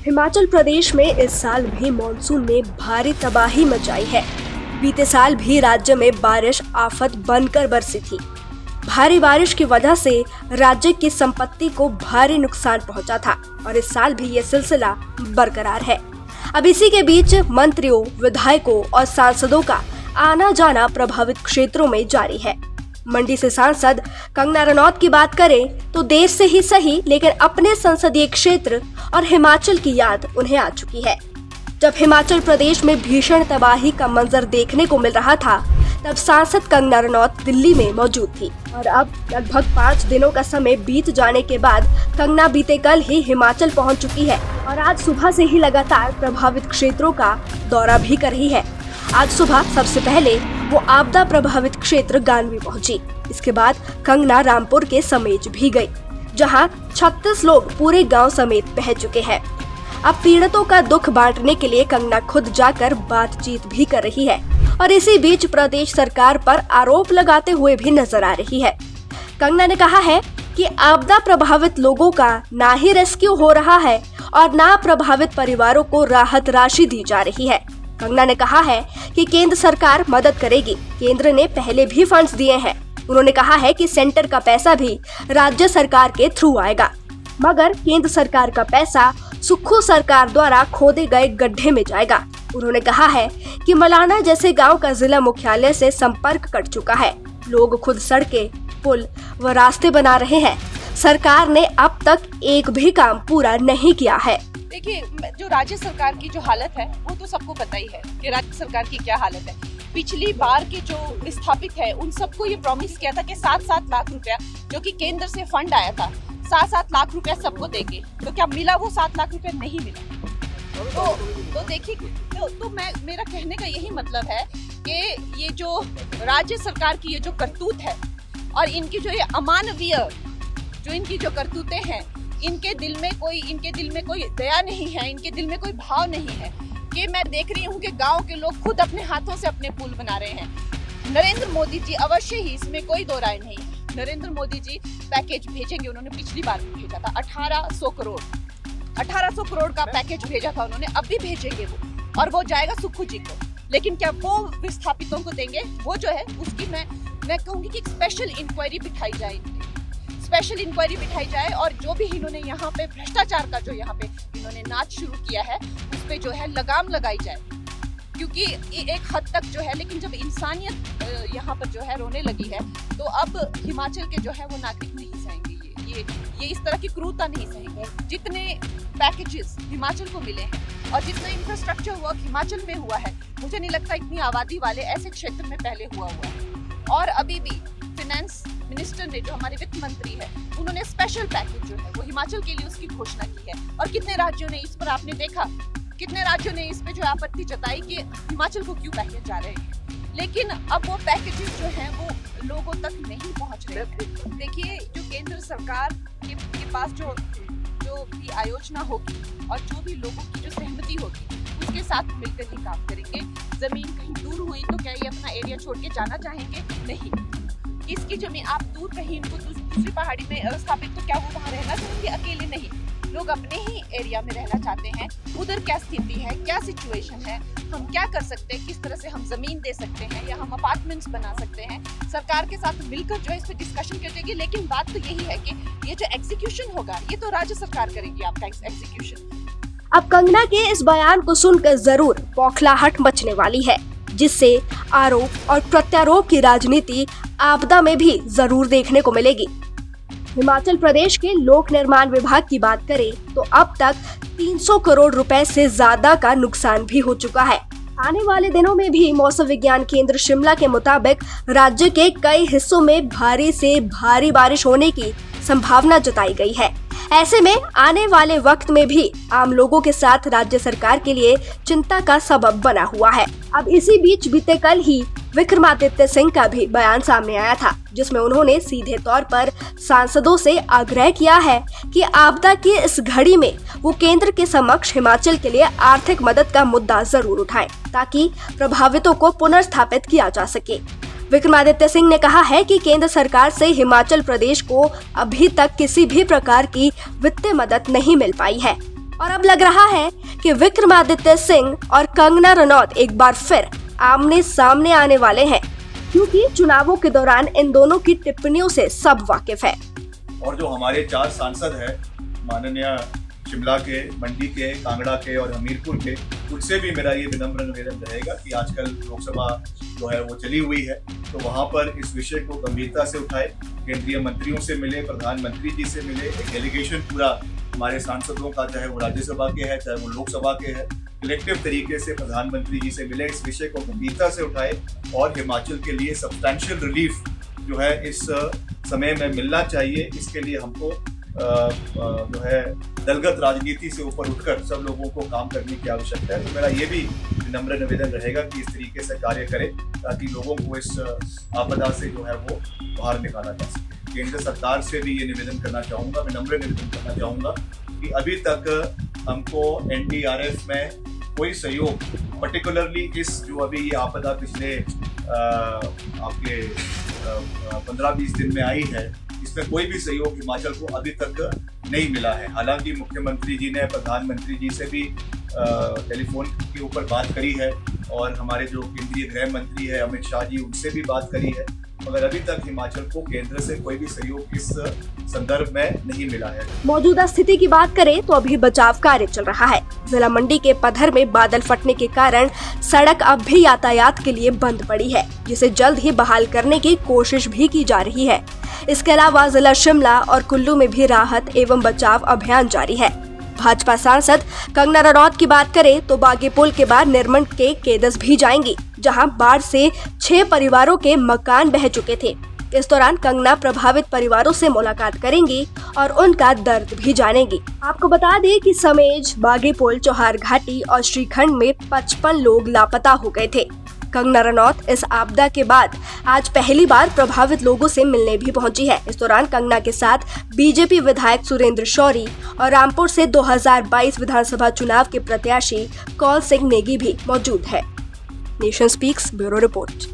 हिमाचल प्रदेश में इस साल भी मॉनसून ने भारी तबाही मचाई है। बीते साल भी राज्य में बारिश आफत बनकर बरसी थी। भारी बारिश की वजह से राज्य की संपत्ति को भारी नुकसान पहुंचा था और इस साल भी ये सिलसिला बरकरार है। अब इसी के बीच मंत्रियों, विधायकों और सांसदों का आना जाना प्रभावित क्षेत्रों में जारी है। मंडी से सांसद कंगना रनौत की बात करें तो देर से ही सही, लेकिन अपने संसदीय क्षेत्र और हिमाचल की याद उन्हें आ चुकी है। जब हिमाचल प्रदेश में भीषण तबाही का मंजर देखने को मिल रहा था, तब सांसद कंगना रनौत दिल्ली में मौजूद थी और अब लगभग 5 दिनों का समय बीत जाने के बाद कंगना बीते कल ही हिमाचल पहुंच चुकी है और आज सुबह से ही लगातार प्रभावित क्षेत्रों का दौरा भी कर रही है। आज सुबह सबसे पहले वो आपदा प्रभावित क्षेत्र गानवी पहुंची। इसके बाद कंगना रामपुर के समेज भी गई, जहां 36 लोग पूरे गांव समेत बह चुके हैं। अब पीड़ितों का दुख बांटने के लिए कंगना खुद जाकर बातचीत भी कर रही है और इसी बीच प्रदेश सरकार पर आरोप लगाते हुए भी नजर आ रही है। कंगना ने कहा है कि आपदा प्रभावित लोगों का ना ही रेस्क्यू हो रहा है और ना प्रभावित परिवारों को राहत राशि दी जा रही है। कंगना ने कहा है कि केंद्र सरकार मदद करेगी। केंद्र ने पहले भी फंड्स दिए हैं। उन्होंने कहा है कि सेंटर का पैसा भी राज्य सरकार के थ्रू आएगा, मगर केंद्र सरकार का पैसा सुक्खू सरकार द्वारा खोदे गए गड्ढे में जाएगा। उन्होंने कहा है कि मलाना जैसे गांव का जिला मुख्यालय से संपर्क कट चुका है। लोग खुद सड़कें, पुल व रास्ते बना रहे हैं। सरकार ने अब तक एक भी काम पूरा नहीं किया है। देखिए, जो राज्य सरकार की जो हालत है वो तो सबको पता ही है कि राज्य सरकार की क्या हालत है। पिछली बार के जो विस्थापित है उन सबको ये प्रॉमिस किया था कि 7-7 लाख रुपया जो कि केंद्र से फंड आया था, 7-7 लाख रुपया सबको देंगे। तो क्या मिला? वो 7 लाख रुपया नहीं मिला। तो देखिए, तो मेरा कहने का यही मतलब है कि ये जो राज्य सरकार की ये जो करतूत है और इनकी जो ये अमानवीय जो इनकी जो करतूतें हैं, इनके दिल में कोई दया नहीं है, इनके दिल में कोई भाव नहीं है। कि मैं देख रही हूँ कि गांव के लोग खुद अपने हाथों से अपने पुल बना रहे हैं। नरेंद्र मोदी जी अवश्य ही, इसमें कोई दो राय नहीं है, नरेंद्र मोदी जी पैकेज भेजेंगे। उन्होंने पिछली बार भी भेजा था 1800 करोड़ का पैकेज भेजा था उन्होंने, अब भी भेजेंगे वो, और वो जाएगा सुक्खू जी को। लेकिन क्या वो विस्थापितों को देंगे? वो जो है उसकी मैं कहूँगी कि स्पेशल इंक्वायरी बिठाई जाए और जो भी इन्होंने यहाँ पे भ्रष्टाचार का जो यहाँ पे इन्होंने नाच शुरू किया है उस पे जो है लगाम लगाई जाए। क्योंकि एक हद तक जो है, लेकिन जब इंसानियत यहाँ पर जो है रोने लगी है, तो अब हिमाचल के जो है वो नागरिक नहीं सहेंगे। ये इस तरह की क्रूरता नहीं सहेंगे। जितने पैकेजेस हिमाचल को मिले हैं और जितना इंफ्रास्ट्रक्चर वर्क हिमाचल में हुआ है, मुझे नहीं लगता इतनी आबादी वाले ऐसे क्षेत्र में पहले हुआ है। और अभी भी फाइनेंस मिनिस्टर ने, जो हमारे वित्त मंत्री है, उन्होंने स्पेशल पैकेज जो है वो हिमाचल के लिए उसकी घोषणा की है। और कितने राज्यों ने इस पर, आपने देखा, कितने राज्यों ने इस पे जो आपत्ति जताई कि हिमाचल को क्यों पैकेज जा रहे हैं। लेकिन अब वो पैकेजेस जो हैं वो लोगों तक नहीं पहुंच रहे हैं। देखिए, जो केंद्र सरकार के पास जो भी आयोजना होगी और जो भी लोगों की जो सहमति होगी, उसके साथ मिलकर ही काम करेंगे। जमीन कहीं दूर हुई तो क्या ये अपना एरिया छोड़ के जाना चाहेंगे? नहीं। इसकी जमीन आप दूर कहीं इनको दूसरी पहाड़ी में स्थापित, तो क्या वो वहाँ रहना चाहेंगे? अकेले नहीं, लोग अपने ही एरिया में रहना चाहते हैं। उधर क्या स्थिति है, क्या सिचुएशन है, हम क्या कर सकते हैं, किस तरह से हम जमीन दे सकते हैं या हम अपार्टमेंट्स बना सकते हैं। सरकार के साथ मिलकर जो है इस पर डिस्कशन कर देंगे। लेकिन बात तो यही है कि ये जो एग्जीक्यूशन होगा ये तो राज्य सरकार करेगी, आपका एग्जीक्यूशन। अब कंगना के इस बयान को सुनकर जरूर बौखलाहट मचने वाली है, जिससे आरोप और प्रत्यारोप की राजनीति आपदा में भी जरूर देखने को मिलेगी। हिमाचल प्रदेश के लोक निर्माण विभाग की बात करें तो अब तक 300 करोड़ रुपए से ज्यादा का नुकसान भी हो चुका है। आने वाले दिनों में भी मौसम विज्ञान केंद्र शिमला के मुताबिक राज्य के कई हिस्सों में भारी से भारी बारिश होने की संभावना जताई गई है। ऐसे में आने वाले वक्त में भी आम लोगों के साथ राज्य सरकार के लिए चिंता का सबब बना हुआ है। अब इसी बीच बीते कल ही विक्रमादित्य सिंह का भी बयान सामने आया था, जिसमें उन्होंने सीधे तौर पर सांसदों से आग्रह किया है कि आपदा की इस घड़ी में वो केंद्र के समक्ष हिमाचल के लिए आर्थिक मदद का मुद्दा जरूर उठाएं, ताकि प्रभावितों को पुनर्स्थापित किया जा सके। विक्रमादित्य सिंह ने कहा है कि केंद्र सरकार से हिमाचल प्रदेश को अभी तक किसी भी प्रकार की वित्तीय मदद नहीं मिल पाई है। और अब लग रहा है कि विक्रमादित्य सिंह और कंगना रनौत एक बार फिर आमने सामने आने वाले हैं, क्योंकि चुनावों के दौरान इन दोनों की टिप्पणियों से सब वाकिफ है। और जो हमारे 4 सांसद हैं, माननीय शिमला के, मंडी के, कांगड़ा के और हमीरपुर के, उनसे भी मेरा ये विनम्र निवेदन रहेगा कि आजकल लोकसभा जो है वो चली हुई है, तो वहाँ पर इस विषय को गंभीरता से उठाए, केंद्रीय मंत्रियों से मिले, प्रधानमंत्री जी से मिले, एक डेलीगेशन पूरा हमारे सांसदों का, चाहे वो राज्यसभा के हैं चाहे वो लोकसभा के हैं, कलेक्टिव तरीके से प्रधानमंत्री जी से मिले, इस विषय को गंभीरता से उठाए और हिमाचल के लिए सब्सटैंशियल रिलीफ जो है इस समय में मिलना चाहिए। इसके लिए हमको जो है दलगत राजनीति से ऊपर उठकर सब लोगों को काम करने की आवश्यकता है। तो मेरा ये भी विनम्र निवेदन रहेगा कि इस तरीके से कार्य करें ताकि लोगों को इस आपदा से जो है वो बाहर निकाला जा सके। केंद्र सरकार से भी ये निवेदन करना चाहूँगा, विनम्र निवेदन करना चाहूँगा कि अभी तक हमको NDRF में कोई सहयोग, पर्टिकुलरली इस जो अभी ये आपदा पिछले आपके 15-20 दिन में आई है, इसमें कोई भी सहयोग हिमाचल को अभी तक नहीं मिला है। हालांकि मुख्यमंत्री जी ने प्रधानमंत्री जी से भी टेलीफोन के ऊपर बात करी है और हमारे जो केंद्रीय गृह मंत्री है अमित शाह जी, उनसे भी बात करी है, मगर अभी तक हिमाचल को केंद्र से कोई भी सहयोग इस संदर्भ में नहीं मिला है। मौजूदा स्थिति की बात करें तो अभी बचाव कार्य चल रहा है। जिला मंडी के पधर में बादल फटने के कारण सड़क अब भी यातायात के लिए बंद पड़ी है, जिसे जल्द ही बहाल करने की कोशिश भी की जा रही है। इसके अलावा जिला शिमला और कुल्लू में भी राहत एवं बचाव अभियान जारी है। भाजपा सांसद कंगना रनौत की बात करें तो बागी पुल के बाद निर्मंड के केदस भी जाएंगी, जहां बाढ़ से 6 परिवारों के मकान बह चुके थे। इस दौरान कंगना प्रभावित परिवारों से मुलाकात करेंगी और उनका दर्द भी जानेंगी। आपको बता दें कि समेज, बागी पुल, चौहार घाटी और श्रीखंड में 55 लोग लापता हो गए थे। कंगना रनौत इस आपदा के बाद आज पहली बार प्रभावित लोगों से मिलने भी पहुंची है। इस दौरान कंगना के साथ बीजेपी विधायक सुरेंद्र शौरी और रामपुर से 2022 विधानसभा चुनाव के प्रत्याशी कौल सिंह नेगी भी मौजूद है। Nation speaks bureau report.